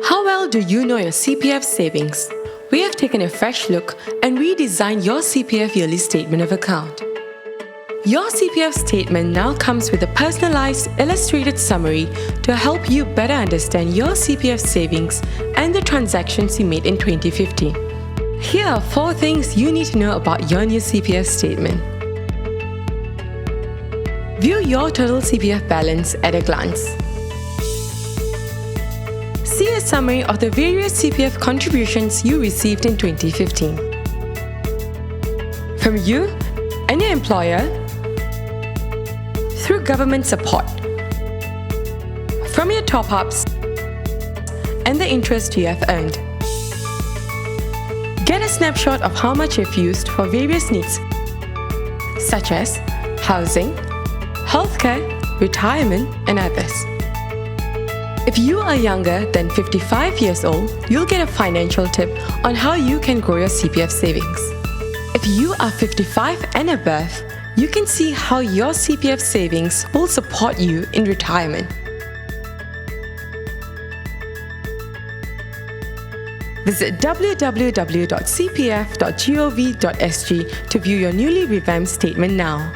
How well do you know your CPF savings? We have taken a fresh look and redesigned your CPF yearly statement of account. Your CPF statement now comes with a personalized, illustrated summary to help you better understand your CPF savings and the transactions you made in 2015. Here are 4 things you need to know about your new CPF statement. View your total CPF balance at a glance. See a summary of the various CPF contributions you received in 2015. From you and your employer, through government support, from your top-ups, and the interest you have earned. Get a snapshot of how much you've used for various needs, such as housing, healthcare, retirement, and others. If you are younger than 55 years old, you'll get a financial tip on how you can grow your CPF savings. If you are 55 and above, you can see how your CPF savings will support you in retirement. Visit www.cpf.gov.sg to view your newly revamped statement now.